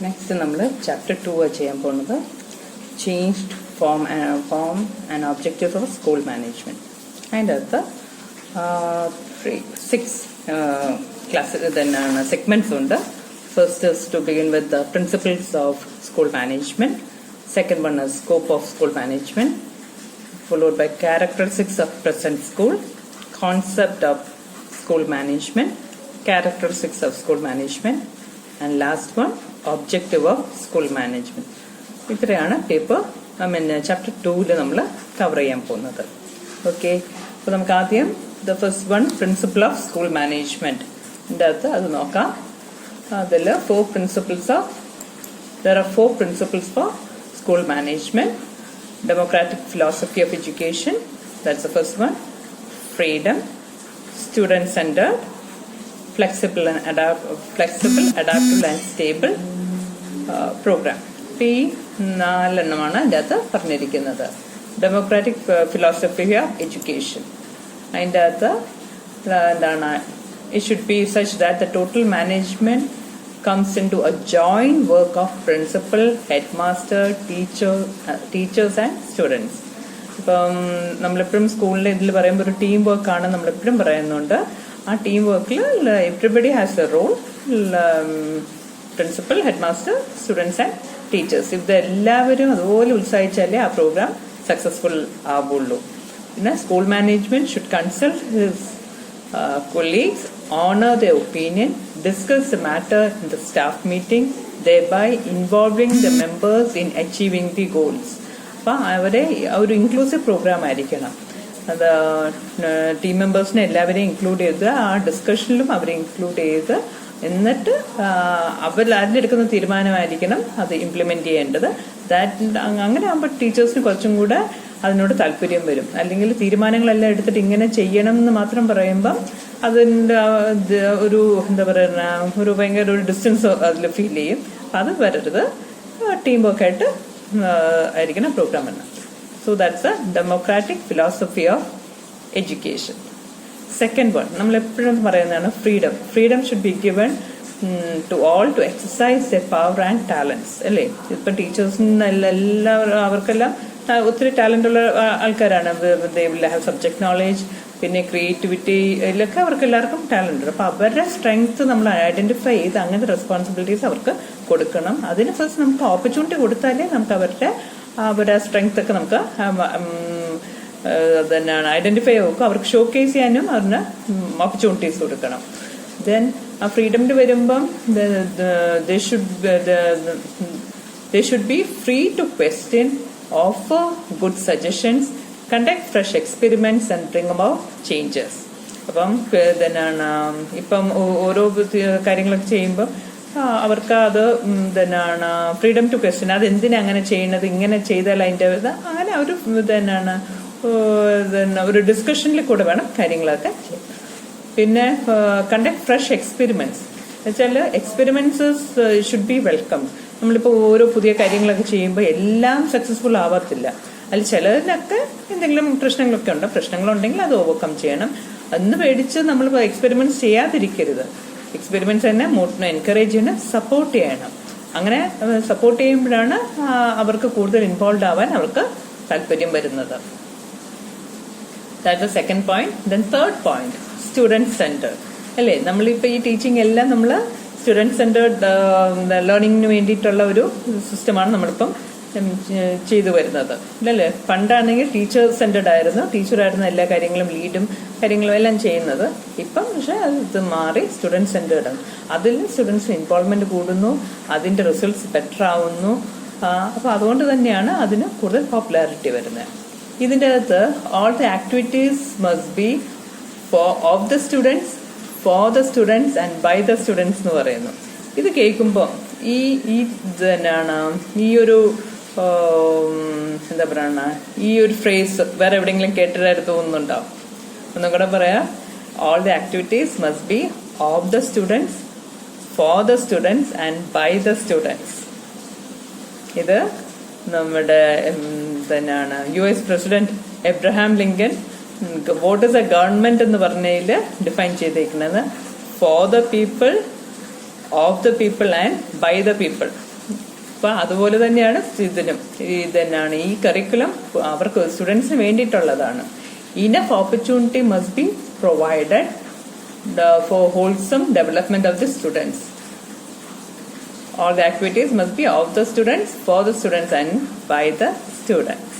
Next നമ്മൾ chapter 2 ചെയ്യാൻ പോകുന്നത് changed form and objectives of school management. അതിൻ്റെ അകത്ത് 6 ക്ലാസ് തന്നെയാണ് സെഗ്മെന്റ്സ് ഉണ്ട്. First is to begin with the principles of school management. Second one is scope of school management, followed by characteristics of present school, concept of school management, characteristics of school management, and last one objective of school management. ഇത്രയാണ് paper chapter 2 നമ്മൾ cover ചെയ്യാൻ പോകുന്നത്. Okay, അപ്പോൾ നമുക്ക് ആദ്യം the first one principle of school management അകത്ത് അത് നോക്കാം. അതിൽ there are 4 principles for school management. Democratic philosophy of education, that's the first one. Freedom, student centered, flexible, adaptable and stable program. ഈ 4 എണ്ണമാണ് അതിൻ്റെ അകത്ത് പറഞ്ഞിരിക്കുന്നത്. ഡെമോക്രാറ്റിക് ഫിലോസഫി ഓഫ് എഡ്യൂക്കേഷൻ, അതിൻ്റെ അകത്ത് എന്താണ്, it should be such that the total management comes into a joint work of principal, headmaster, teachers and students. ഇപ്പം നമ്മളെപ്പോഴും സ്കൂളിൽ ഇതിൽ പറയുമ്പോൾ ഒരു ടീം വർക്കാണ് നമ്മളെപ്പോഴും പറയുന്നുണ്ട്. ആ ടീം വർക്കിൽ everybody has a role. Principal, headmaster, students and teachers, ഇതെല്ലാവരും അതുപോലെ ഉത്സാഹിച്ചാലേ ആ പ്രോഗ്രാം സക്സസ്ഫുൾ ആവുള്ളൂ. പിന്നെ school management should consult his colleagues, honor their opinion, discuss the matter in the staff meeting, thereby involving the members in achieving the goals. അപ്പം അവരെ ഒരു inclusive programme ആയിരിക്കണം. അത് ടീം മെമ്പേഴ്സിനെ എല്ലാവരെയും ഇൻക്ലൂഡ് ചെയ്ത് ആ ഡിസ്കഷനിലും അവരെ ഇൻക്ലൂഡ് ചെയ്ത് എന്നിട്ട് അവർ അതിലെടുക്കുന്ന തീരുമാനമായിരിക്കണം അത് ഇംപ്ലിമെന്റ് ചെയ്യേണ്ടത്. അങ്ങനെ ആകുമ്പോൾ ടീച്ചേഴ്സിന് കുറച്ചും കൂടെ അതിനോട് താല്പര്യം വരും. അല്ലെങ്കിൽ തീരുമാനങ്ങളെല്ലാം എടുത്തിട്ട് ഇങ്ങനെ ചെയ്യണം എന്ന് മാത്രം പറയുമ്പം അതിൻ്റെ ഒരു എന്താ പറയുക, ഒരു ഭയങ്കര ഒരു ഡിസ്റ്റൻസ് അതിൽ ഫീൽ ചെയ്യും. അപ്പം അത് വരരുത്, ടീം വർക്കായിട്ട് ആയിരിക്കണം പ്രോഗ്രാം എന്ന്. So that's a democratic philosophy of education. Second one നമ്മൾ എപ്പോഴും പറയുന്നതാണ് freedom should be given to all to exercise a power and talents. അല്ലേ, ഇപ്പം ടീച്ചേഴ്സിന് എല്ലാവരും അവർക്കെല്ലാം ഒത്തിരി ടാലന്റ് ഉള്ള ആൾക്കാരാണ്. ഹാവ് സബ്ജക്ട് നോളേജ്, പിന്നെ ക്രിയേറ്റിവിറ്റി, ഇതിലൊക്കെ അവർക്ക് എല്ലാവർക്കും ടാലന്റ് ഉണ്ട്. അപ്പൊ അവരുടെ സ്ട്രെങ്ത് നമ്മൾ ഐഡന്റിഫൈ ചെയ്ത് അങ്ങനത്തെ റെസ്പോൺസിബിലിറ്റീസ് അവർക്ക് കൊടുക്കണം. അതിന് ഫസ്റ്റ് നമുക്ക് ഓപ്പർച്യൂണിറ്റി കൊടുത്താലേ നമുക്ക് അവരുടെ സ്ട്രെങ്ത് ഒക്കെ നമുക്ക് തന്നെയാണ് ഐഡന്റിഫൈ ആക്കും. അവർക്ക് ഷോക്കേസ് ചെയ്യാനും അതിന് ഓപ്പർച്യൂണിറ്റീസ് കൊടുക്കണം. ദെൻ ആ ഫ്രീഡമിന് വരുമ്പം they should be free to question, offer good suggestions, conduct fresh experiments and bring about changes. അപ്പം തന്നെയാണ് ഇപ്പം ഓരോ കാര്യങ്ങളൊക്കെ ചെയ്യുമ്പോൾ അവർക്ക് അത് തന്നെയാണ് ഫ്രീഡം ടു ക്വസ്റ്റ്യൻ, അത് എന്തിനാ അങ്ങനെ ചെയ്യുന്നത്, ഇങ്ങനെ ചെയ്താൽ അതിൻ്റെ അങ്ങനെ ഒരു തന്നെയാണ് ഒരു ഡിസ്കഷനിൽ കൂടെ വേണം കാര്യങ്ങളൊക്കെ ചെയ്യാൻ. പിന്നെ കണ്ടക്ട് ഫ്രഷ് എക്സ്പെരിമെന്റ്സ് വെച്ചാൽ എക്സ്പെരിമെന്റ്സ് ഷുഡ് ബി വെൽക്കം. നമ്മളിപ്പോൾ ഓരോ പുതിയ കാര്യങ്ങളൊക്കെ ചെയ്യുമ്പോൾ എല്ലാം സക്സസ്ഫുൾ ആവത്തില്ല. അതിൽ ചിലതിനൊക്കെ എന്തെങ്കിലും പ്രശ്നങ്ങളൊക്കെ ഉണ്ട്. പ്രശ്നങ്ങളുണ്ടെങ്കിൽ അത് ഓവർകം ചെയ്യണം. അന്ന് പേടിച്ച് നമ്മൾ എക്സ്പെരിമെന്റ്സ് ചെയ്യാതിരിക്കരുത്. എക്സ്പെരിമെന്റ്സ് തന്നെ എൻകറേജ് ചെയ്യണം, സപ്പോർട്ട് ചെയ്യണം. അങ്ങനെ സപ്പോർട്ട് ചെയ്യുമ്പോഴാണ് അവർക്ക് കൂടുതൽ ഇൻവോൾവ് ആവാൻ അവർക്ക് താല്പര്യം വരുന്നത്. That's the second point. Then third point, student centre. അല്ലേ, നമ്മളിപ്പോൾ ഈ ടീച്ചിങ് എല്ലാം നമ്മൾ സ്റ്റുഡന്റ് സെന്റേർഡ് ലേണിങ്ങിന് വേണ്ടിയിട്ടുള്ള ഒരു സിസ്റ്റമാണ് നമ്മളിപ്പം ചെയ്തു വരുന്നത്. അല്ലേ, പണ്ടാണെങ്കിൽ ടീച്ചർ സെന്റേർഡ് ആയിരുന്നു, ടീച്ചറായിരുന്നു എല്ലാ കാര്യങ്ങളും ലീഡും കാര്യങ്ങളും എല്ലാം ചെയ്യുന്നത്. ഇപ്പം പക്ഷെ അത് മാറി സ്റ്റുഡന്റ് സെന്റേർഡ് ആണ്. അതിൽ സ്റ്റുഡൻസിന് ഇൻവോൾവ്മെന്റ് കൂടുന്നു, അതിന്റെ റിസൾട്ട്സ് ബെറ്റർ ആവുന്നു. അപ്പോൾ അതുകൊണ്ട് തന്നെയാണ് അതിന് കൂടുതൽ പോപ്പുലാരിറ്റി വരുന്നത്. ഇതിൻ്റെ അകത്ത് all the activities must be of the students, for the students and by the students എന്ന് പറയുന്നു. ഇത് കേൾക്കുമ്പോൾ ഈ തന്നെയാണ് ഈ ഒരു എന്താ പറയണ ഈ ഒരു ഫ്രേസ് വേറെ എവിടെയെങ്കിലും കേട്ടിട്ടായിട്ട് തോന്നുന്നുണ്ടാവും. ഒന്നും കൂടെ പറയാം, all the activities must be of the students, for the students and by the students. ഇത് നമ്മുടെ തന്നെയാണ് US president Abraham Lincoln what is a government എന്ന് പറഞ്ഞതിൽ ഡിഫൈൻ ചെയ്തേക്കുന്നത് for the people, of the people and by the people. അപ്പൊ അതുപോലെ തന്നെയാണ് ഇതന്നെയാണ് ഈ കരിക്കുലം അവർക്ക് സ്റ്റുഡൻസിന് വേണ്ടിയിട്ടുള്ളതാണ്. Enough opportunity must be provided for wholesome development of the students. All the activities must be of the students, for the students and by the students.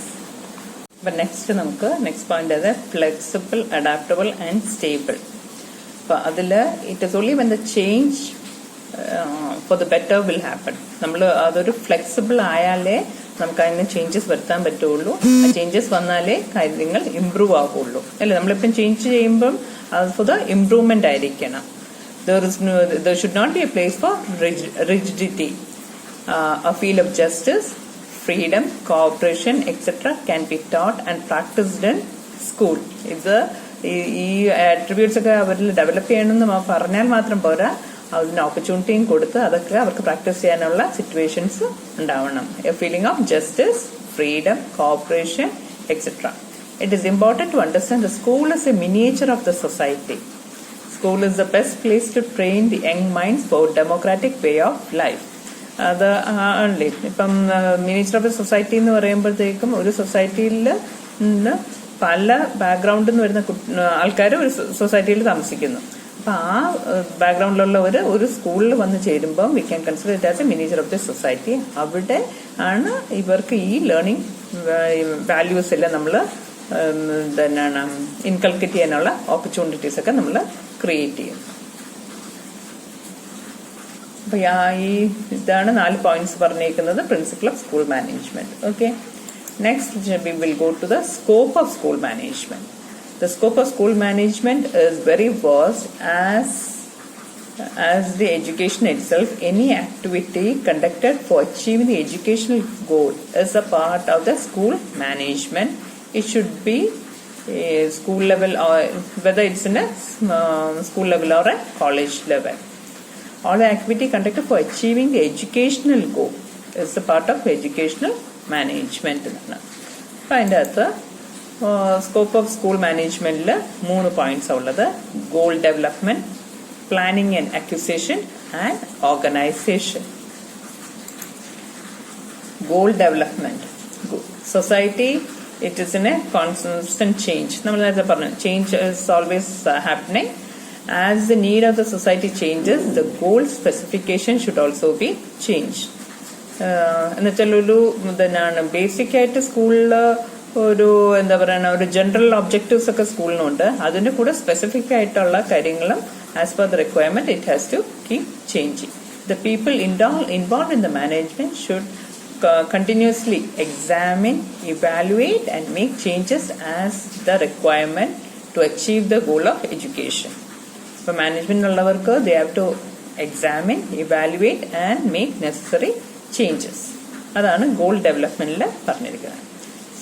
But next point is flexible, adaptable and stable. It is only when the change for the better will happen. നമ്മൾ അതൊരു flexible ആയാലേ നമുക്ക് അതിന് changes വരുത്താൻ പറ്റുള്ളൂ. ആ changes വന്നാലേ കാര്യങ്ങൾ improve ആവുള്ളൂ അല്ലേ. നമ്മളിപ്പം ചേഞ്ച് ചെയ്യുമ്പം അത് ഫോർ ദ ഇംപ്രൂവ്മെന്റ് ആയിരിക്കണം. There should not be a place for rigidity. A feel of justice, freedom, cooperation, etc. can be taught and practiced in school. ഈ അട്രിബ്യൂട്ട്സ് ഒക്കെ അവരിൽ ഡെവലപ്പ് ചെയ്യണമെന്ന് പറഞ്ഞാൽ മാത്രം പോരാ, അതിന് ഓപ്പർച്യൂണിറ്റിയും കൊടുത്ത് അതൊക്കെ അവർക്ക് പ്രാക്ടീസ് ചെയ്യാനുള്ള സിറ്റുവേഷൻസ് ഉണ്ടാവണം. A feeling of justice, freedom, cooperation etcetera. It is important to understand the school is a miniature of the society. School is the best place to train the young minds for democratic way of life. അത് ആണല്ലേ ഇപ്പം miniature of the society എന്ന് പറയുമ്പോഴത്തേക്കും ഒരു സൊസൈറ്റിയിൽ നിന്ന് പല ബാക്ക്ഗ്രൗണ്ടിൽ നിന്ന് വരുന്ന ആൾക്കാർ ഒരു സൊസൈറ്റിയിൽ താമസിക്കുന്നു. അപ്പൊ ആ ബാക്ക്ഗ്രൗണ്ടിലുള്ളവർ ഒരു സ്കൂളിൽ വന്ന് ചേരുമ്പോൾ we can consider it as A miniature of the society. അവിടെ ആണ് ഇവർക്ക് ഈ ലേണിംഗ് വാല്യൂസ് എല്ലാം നമ്മൾ തന്നെയാണ് ഇൻകൾക്കേറ്റ് ചെയ്യാനുള്ള ഓപ്പർച്യൂണിറ്റീസ് ഒക്കെ നമ്മൾ ക്രിയേറ്റ് ചെയ്യും. അപ്പൊ ഇതാണ് 4 പോയിന്റ്സ് പറഞ്ഞേക്കുന്നത് principle of school management. Okay, next we will go to the scope of school management. The scope of school management is very vast as the education itself. Any activity conducted for achieving the educational goal is a part of the school management. It should be a school level or whether it's in a school level or a college level. All the activity conducted for achieving the educational goal is a part of educational management. അപ്പം അതിൻ്റെ അകത്ത് scope of school മാനേജ്മെന്റിൽ 3 points ഉള്ളത്. Goal development, planning and acquisition and organisation. Goal development, society it is in a constant change. നമ്മൾ നേരത്തെ പറഞ്ഞു change is always happening. As the need of the society changes, the goal specification should also be changed. എന്നുവെച്ചാൽ ഒരു ഇതാണ് basic ആയിട്ട് സ്കൂളിൽ ഒരു എന്താ പറയുക ഒരു ജനറൽ ഒബ്ജക്റ്റീവ്സ് ഒക്കെ സ്കൂളിനുണ്ട്. അതിന്റെ കൂടെ സ്പെസിഫിക് ആയിട്ടുള്ള കാര്യങ്ങളും as per the requirement it has to keep changing. The people involve in the management should continuously examine, evaluate and make changes as the requirement to achieve the goal of education. For management ullavurku they have to examine, evaluate and make necessary changes. Adana goal development la parnirikkunnu.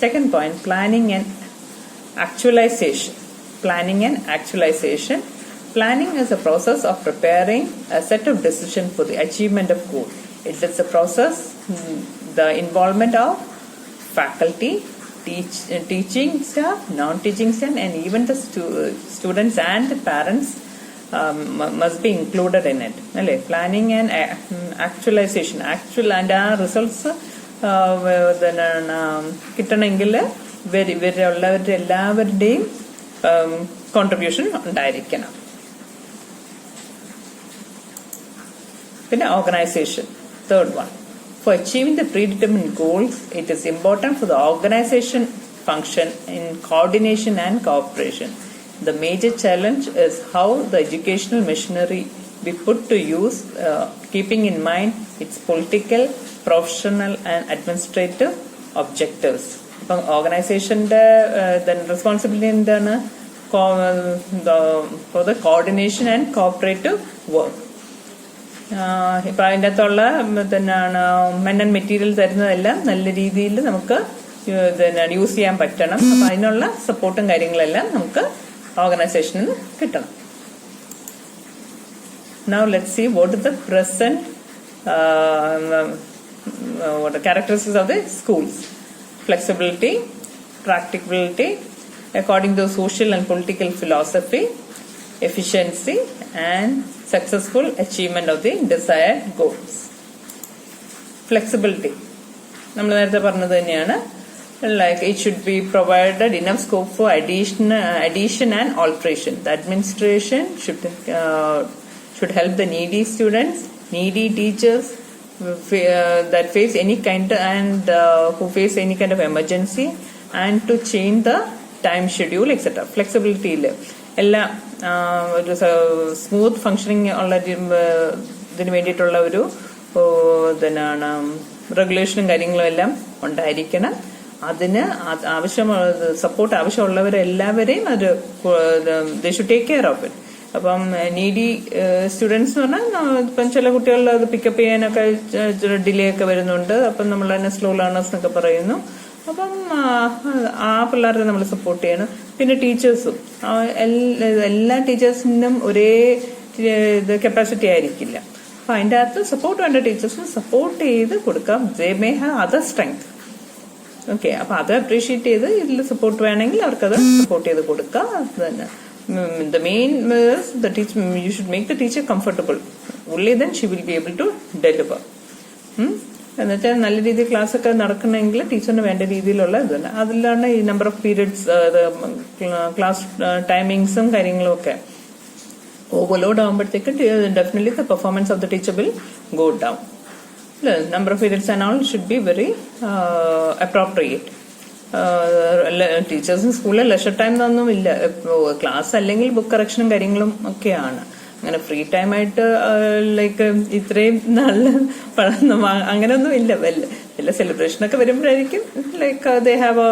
Second point, planning and actualization. Planning and actualization. Planning is a process of preparing a set of decisions for the achievement of goal. It is a process, the involvement of faculty, teaching staff, non-teaching staff, and even the students and the parents must be included in it. Planning and actualization. Actual and our results കിട്ടണമെങ്കിൽ എല്ലാവരുടെയും contribution ഉണ്ടായിരിക്കണം. പിന്നെ organisation, third one. For achieving the predetermined goals, it is important for the organization function in coordination and cooperation. The major challenge is how the educational machinery be put to use, keeping in mind its political, professional and administrative objectives. Iപ്പം ഓർഗനൈസേഷന്റെ responsibility എന്താണ്? For the coordination and cooperative work. ഇപ്പൊ അതിൻ്റെ അകത്തുള്ള men and material തരുന്നതെല്ലാം നല്ല രീതിയിൽ നമുക്ക് use ചെയ്യാൻ പറ്റണം. അപ്പൊ അതിനുള്ള സപ്പോർട്ടും കാര്യങ്ങളെല്ലാം നമുക്ക് ഓർഗനൈസേഷനിൽ നിന്ന് കിട്ടണം. Now let's see what is the present characteristics of the schools. Flexibility, practicability according to social and political philosophy, efficiency and successful achievement of the desired goals. Flexibility. നമ്മൾ നേരത്തെ പറഞ്ഞത് തന്നെയാണ്. Like it should be provided enough scope for addition and alteration. The administration should help the needy students, needy teachers that face any kind and who face any kind of emergency, and to change the time schedule, etc. Flexibility ഇല്ല, എല്ലാം ഒരു smooth functioning ഉള്ള ഇതിന് വേണ്ടിയിട്ടുള്ള ഒരു ഇതിനാണ് റെഗുലേഷനും കാര്യങ്ങളും എല്ലാം ഉണ്ടായിരിക്കണം. അതിന് സപ്പോർട്ട് ആവശ്യമുള്ളവരെല്ലാവരെയും അത് they should take care of it. അപ്പം നീഡി സ്റ്റുഡൻസ് എന്ന് പറഞ്ഞാൽ ഇപ്പം ചില കുട്ടികൾ അത് പിക്കപ്പ് ചെയ്യാനൊക്കെ ഡിലേ ഒക്കെ വരുന്നുണ്ട്. അപ്പം നമ്മൾ തന്നെ സ്ലോ ലേണേഴ്സ് എന്നൊക്കെ പറയുന്നു. അപ്പം ആ പിള്ളേരെ നമ്മൾ സപ്പോർട്ട് ചെയ്യണം. പിന്നെ ടീച്ചേഴ്സും എല്ലാ ടീച്ചേഴ്സിനും ഒരേ ഇത് കപ്പാസിറ്റി ആയിരിക്കില്ല. അപ്പൊ അതിൻ്റെ അകത്ത് സപ്പോർട്ട് വേണ്ട ടീച്ചേഴ്സിന് സപ്പോർട്ട് ചെയ്ത് കൊടുക്കാം. They may have other strength. Okay, അപ്പൊ അത് അപ്രീഷിയേറ്റ് ചെയ്ത് ഇതിൽ സപ്പോർട്ട് വേണമെങ്കിൽ അവർക്കത് സപ്പോർട്ട് ചെയ്ത് കൊടുക്കാം. അത് തന്നെ the main is the teacher, you should make the teacher comfortable. Only then she will be able to deliver. എന്നുവെച്ചാൽ നല്ല രീതിയിൽ ക്ലാസ് ഒക്കെ നടക്കണമെങ്കിൽ ടീച്ചറിന് വേണ്ട രീതിയിലുള്ള ഇത് തന്നെ. അതിലാണ് ഈ നമ്പർ ഓഫ് പീരിയഡ്സ്, ക്ലാസ് ടൈമിങ്സും കാര്യങ്ങളും ഒക്കെ ഓവർലോഡ് ആകുമ്പോഴത്തേക്കും definitely the performance of the teacher will go down. Number of periods and all should be very appropriate. ടീച്ചേഴ്സിന് സ്കൂളിൽ ലെഷർ ടൈം ഒന്നും ഇല്ല. ക്ലാസ് അല്ലെങ്കിൽ ബുക്ക് കറക്ഷനും കാര്യങ്ങളും ഒക്കെയാണ്. അങ്ങനെ ഫ്രീ ടൈം ആയിട്ട് ലൈക്ക് ഇത്രയും നല്ല അങ്ങനെയൊന്നും ഇല്ല. വല്ല സെലിബ്രേഷനൊക്കെ വരുമ്പോഴായിരിക്കും like they have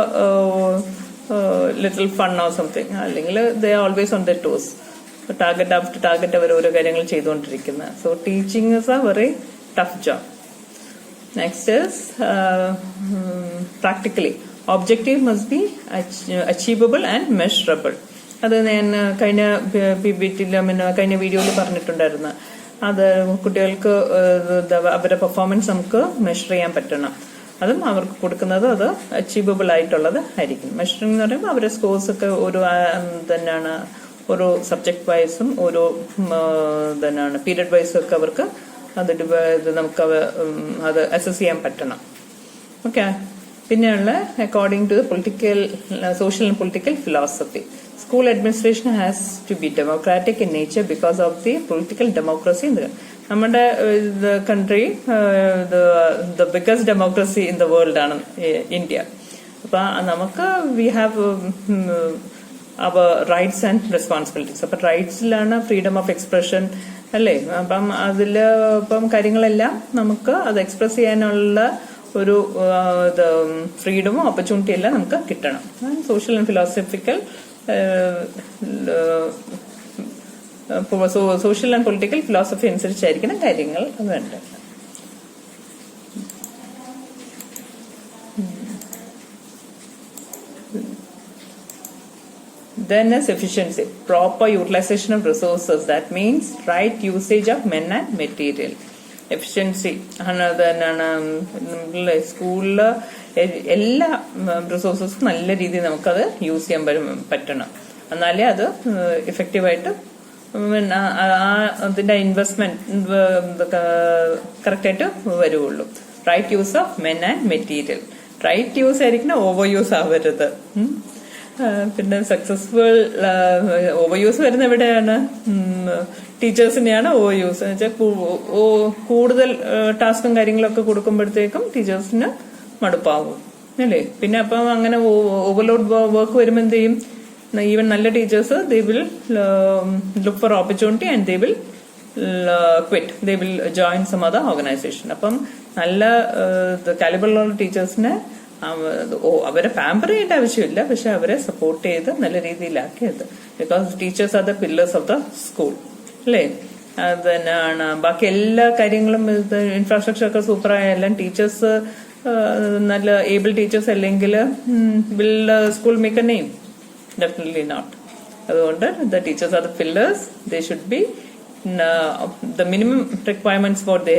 little fun or something. അല്ലെങ്കിൽ they are always on the toes. Target after target അവർ ഓരോ കാര്യങ്ങൾ ചെയ്തുകൊണ്ടിരിക്കുന്നത്. So teaching is a very tough job. Next is practically objective must be achievable and measurable. അത് ഞാൻ കഴിഞ്ഞ PPT-ൽ കഴിഞ്ഞ വീഡിയോയിൽ പറഞ്ഞിട്ടുണ്ടായിരുന്നു. അത് കുട്ടികൾക്ക് അവരുടെ പെർഫോമൻസ് നമുക്ക് മെഷർ ചെയ്യാൻ പറ്റണം. അതും അവർക്ക് കൊടുക്കുന്നത് അത് അച്ചീവബിൾ ആയിട്ടുള്ളത് ആയിരിക്കും. മെഷറിംഗ് എന്ന് പറയുമ്പോൾ അവരുടെ സ്കോർസ് ഒക്കെ ഓരോ തന്നെയാണ്, ഓരോ സബ്ജക്ട് വൈസും ഓരോ തന്നെയാണ് പീരിയഡ് വൈസും ഒക്കെ അവർക്ക് അത് നമുക്ക് അത് അസസ് ചെയ്യാൻ പറ്റണം. ഓക്കെ, പിന്നെയുള്ള according to political social and political philosophy. School administration has to be democratic in nature because of the political democracy. നമ്മുടെ country the biggest democracy in the world ആണ് ഇന്ത്യ. അപ്പൊ നമുക്ക് we have our rights and responsibilities. അപ്പൊ റൈറ്റ്സിലാണ് freedom of expression അല്ലേ. അപ്പം അതില് ഇപ്പം കാര്യങ്ങളെല്ലാം നമുക്ക് അത് എക്സ്പ്രസ് ചെയ്യാനുള്ള ഒരു ഫ്രീഡമും ഓപ്പർച്യൂണിറ്റി എല്ലാം നമുക്ക് കിട്ടണം. Social and philosophical social and political philosophy അനുസരിച്ചായിരിക്കണം കാര്യങ്ങൾ വേണ്ടത്. Then is efficiency, proper utilization of resources. That means right usage of men and material. Efficiency ആണ്. തന്നെയാണ് സ്കൂളില് എല്ലാ റിസോഴ്സസും നല്ല രീതിയിൽ നമുക്കത് യൂസ് ചെയ്യാൻ പറ്റണം. എന്നാലേ അത് എഫക്റ്റീവായിട്ട് അതിന്റെ ഇൻവെസ്റ്റ്മെന്റ് കറക്റ്റായിട്ട് വരുള്ളൂ. Right use of men and material. Right use ആയിരിക്കണം, ഓവർ യൂസ് ആവരുത്. പിന്നെ സക്സസ്ഫുൾ ഓവർ യൂസ് വരുന്ന എവിടെയാണ്? ടീച്ചേഴ്സിനെയാണ് ഓവർ യൂസ് എന്ന് വെച്ചാൽ കൂടുതൽ ടാസ്കും കാര്യങ്ങളൊക്കെ കൊടുക്കുമ്പോഴത്തേക്കും ടീച്ചേഴ്സിന് മടുപ്പാവും അല്ലേ. പിന്നെ അപ്പം അങ്ങനെ ഓവർലോഡ് വർക്ക് വരുമ്പോൾ എന്ത് ചെയ്യും? ഈവൻ നല്ല teachers they will look for opportunity and they will quit. They will join some other organization. അപ്പം നല്ല കാലിബറുള്ള ടീച്ചേഴ്സിനെ അവരെ പാമ്പർ ചെയ്യേണ്ട ആവശ്യമില്ല, പക്ഷെ അവരെ സപ്പോർട്ട് ചെയ്ത് നല്ല രീതിയിലാക്കിയത്. Because teachers are the pillars of the school അല്ലേ. അത് തന്നെയാണ് ബാക്കി എല്ലാ കാര്യങ്ങളും. ഇൻഫ്രാസ്ട്രക്ചർ ഒക്കെ സൂപ്പറായെല്ലാം ടീച്ചേഴ്സ് നല്ല ഏബിൾ ടീച്ചേഴ്സ് അല്ലെങ്കിൽ will school make a name? Definitely not. അതുകൊണ്ട് the teachers are the pillars. They should be the minimum requirements for they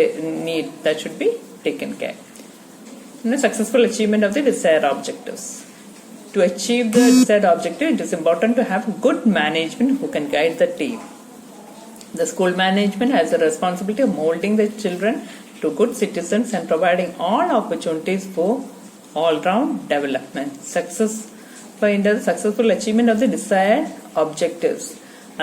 need that should be taken care. Successful achievement of the desired objectives. To achieve the desired objective, it is important to have good management who can guide the team. The school management has the responsibility of molding the children to good citizens and providing all opportunities for all-round development. Find the successful achievement of the desired objectives.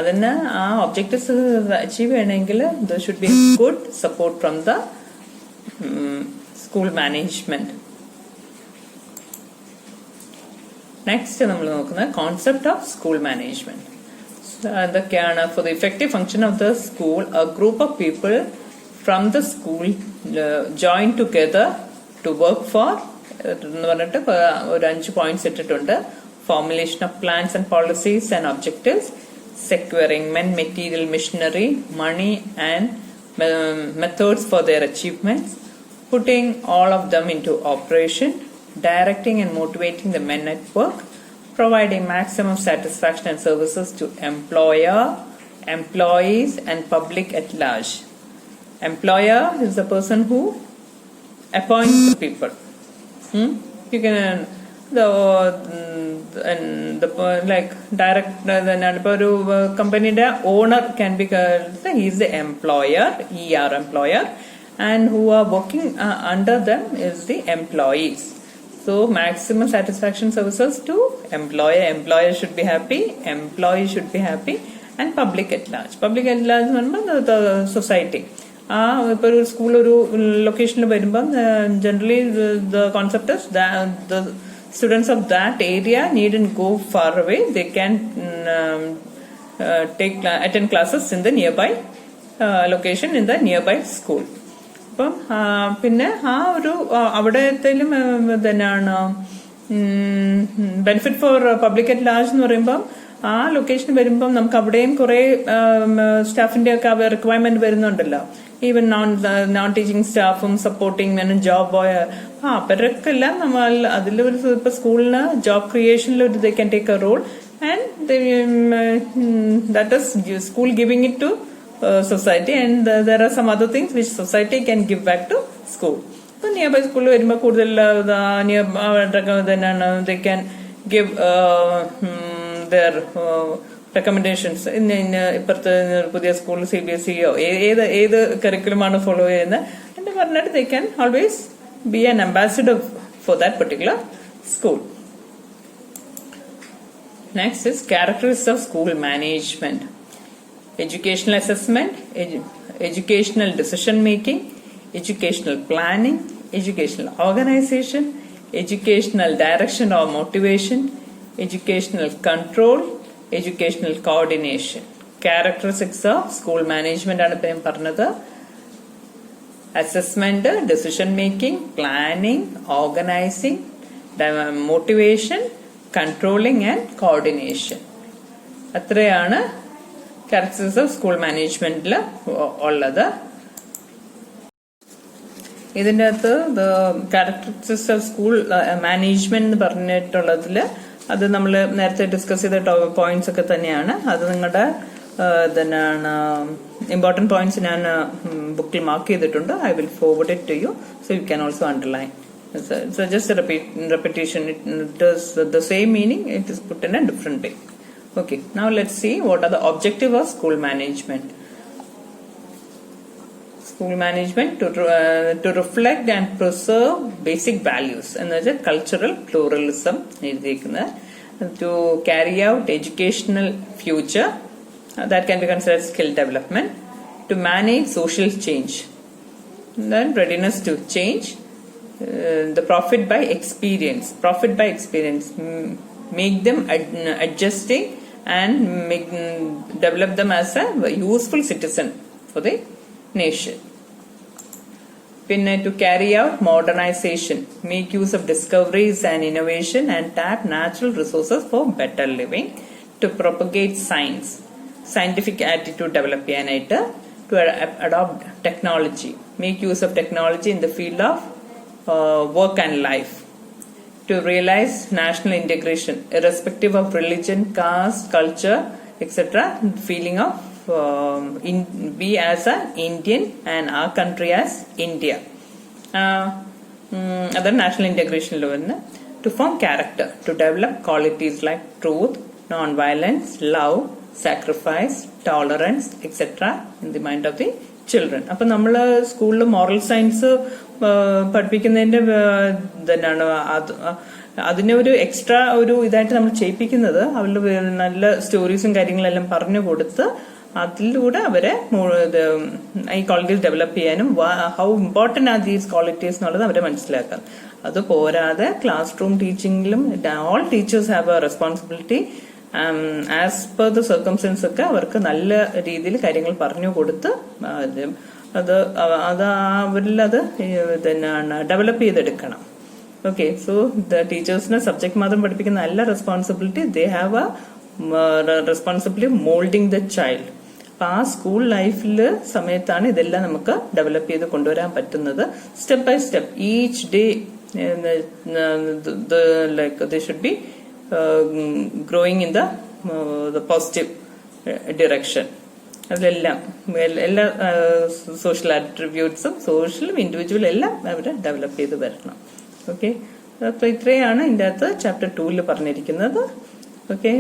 അതിന് ആ objectives achieve ചെയ്യണമെങ്കിൽ there should be good support from the school management. Next നമ്മൾ നോക്കുന്നത് concept of school management. എന്തൊക്കെയാണ്? For the effective function of the school, a group of people from the school join together to work for എന്ന് പറഞ്ഞിട്ട് ഒരു 5 points ഇട്ടിട്ടുണ്ട്. Formulation of plans and policies and objectives, securing men, material, machinery, money and methods for their achievements, putting all of them into operation, directing and motivating the men at work, providing maximum satisfaction and services to employer, employees and public at large. Employer is the person who appoints the people. You can like direct ഒരു കമ്പനിയുടെ owner can be he is the employer, employer, and who are working under them is the employees. So maximum satisfaction services to employer should be happy, employee should be happy, and public at large എന്ന് പറയുമ്പോൾ the society. ഇപ്പൊ ഒരു school ഒരു ലൊക്കേഷനിൽ വരുമ്പം generally the concept is that the students of that area needn't go far away. They can attend classes in the nearby location in the nearby school. അപ്പം പിന്നെ ആ ഒരു അവിടത്തേലും തന്നെയാണ് benefit for public at large എന്ന് പറയുമ്പം ആ location വരുമ്പം നമുക്ക് അവിടെയും കുറെ സ്റ്റാഫിന്റെ ഒക്കെ റിക്വയർമെന്റ് വരുന്നുണ്ടല്ലോ. ഈവൻ നോൺ ടീച്ചിങ് സ്റ്റാഫും സപ്പോർട്ടിങ് ജോബ് ബോയ് അവരൊക്കെ എല്ലാം നമ്മൾ അതിലൊരു ഇപ്പൊ സ്കൂളിന് ജോബ് ക്രിയേഷനിൽ ഒരു they can take a role and that is school giving it to society, and there are some other things which society can give back to school. So nearby school വരുമ്പോൾ കൂടുതൽ they can give their recommendations. ഇപ്പുറത്തെ പുതിയ school CBSE ഏത് കരിക്കുലമാണ് follow ചെയ്യുന്നത് എന്ന് പറഞ്ഞിട്ട് they can always be an ambassador for that particular school. Next is characteristics of school management. Educational assessment, educational decision making, educational planning, educational organization, educational direction or motivation, educational control, educational coordination. Characteristics of school management ആണ് ഇപ്പം പറഞ്ഞത്. Assessment, decision making, planning, organizing, motivation, controlling and coordination. അത്രയാണ് characteristics of school management ഉള്ളത്. ഇതിൻ്റെ അകത്ത് characteristics of school management എന്ന് പറഞ്ഞിട്ടുള്ളതിൽ അത് നമ്മൾ നേരത്തെ ഡിസ്കസ് ചെയ്ത പോയിന്റ്സ് ഒക്കെ തന്നെയാണ്. അത് നിങ്ങളുടെ തന്നെയാണ് ഇമ്പോർട്ടൻറ്റ് പോയിന്റ്സ് ഞാൻ ബുക്കിൽ മാർക്ക് ചെയ്തിട്ടുണ്ട്. I will forward it to you so you can also underline. It's just a repetition. It does the same meaning. It is put in a different way. Okay, now let's see what are the objectives of school management. School management to reflect and preserve basic values, and that's a cultural pluralism. To carry out educational future that can be considered skill development. To manage social change, then readiness to change. The profit by experience. Make them adjusting and develop them as a useful citizen for the nation. To carry out modernization, make use of discoveries and innovation and tap natural resources for better living. To propagate scientific attitude develop ചെയ്യാനായിട്ട്. To adopt technology, make use of technology in the field of work and life. To realize national integration irrespective of religion, caste, culture, etc. Feeling of we as an Indian and our country as India. Other national integration lo vanna. to form character, to develop qualities like truth, non-violence, love, sacrifice, tolerance, etc. in the mind of the children. അപ്പൊ നമ്മൾ സ്കൂളിൽ moral science പഠിപ്പിക്കുന്നതിന്റെ തന്നെയാണ് അതിനെ ഒരു extra ഒരു ഇതായിട്ട് നമ്മൾ ചെയ്യിപ്പിക്കുന്നത്. അവരുടെ നല്ല സ്റ്റോറീസും കാര്യങ്ങളെല്ലാം പറഞ്ഞു കൊടുത്ത് അതിലൂടെ അവരെ ഈ ക്വാളിറ്റീസ് ഡെവലപ്പ് ചെയ്യാനും how important are these qualities എന്നുള്ളത് അവരെ മനസ്സിലാക്കാം. അത് പോരാതെ ക്ലാസ് റൂം ടീച്ചിങ്ങിലും all teachers have a responsibility as per the circumstances ഒക്കെ അവർക്ക് നല്ല രീതിയിൽ കാര്യങ്ങൾ പറഞ്ഞു കൊടുത്ത് അത് അവരിലത് തന്നെയാണ് ഡെവലപ്പ് ചെയ്തെടുക്കണം. ഓക്കെ, സോ ദ ടീച്ചേഴ്സിന് സബ്ജക്ട് മാത്രം പഠിപ്പിക്കുന്ന നല്ല responsibility, they have a responsibility moulding the child. അപ്പൊ ആ സ്കൂൾ ലൈഫില് സമയത്താണ് ഇതെല്ലാം നമുക്ക് ഡെവലപ്പ് ചെയ്ത് കൊണ്ടുവരാൻ പറ്റുന്നത്. Step by step each day like they should be growing in the positive direction. അതിലെല്ലാം എല്ലാ സോഷ്യൽ ആട്രിബ്യൂട്ട്സും സോഷ്യലും ഇൻഡിവിജ്വലും എല്ലാം അവരെ ഡെവലപ്പ് ചെയ്ത് വരണം. ഓക്കെ, അപ്പൊ ഇത്രയാണ് ഇതിന്റെ അകത്ത് ചാപ്റ്റർ 2 പറഞ്ഞിരിക്കുന്നത്. ഓക്കെ.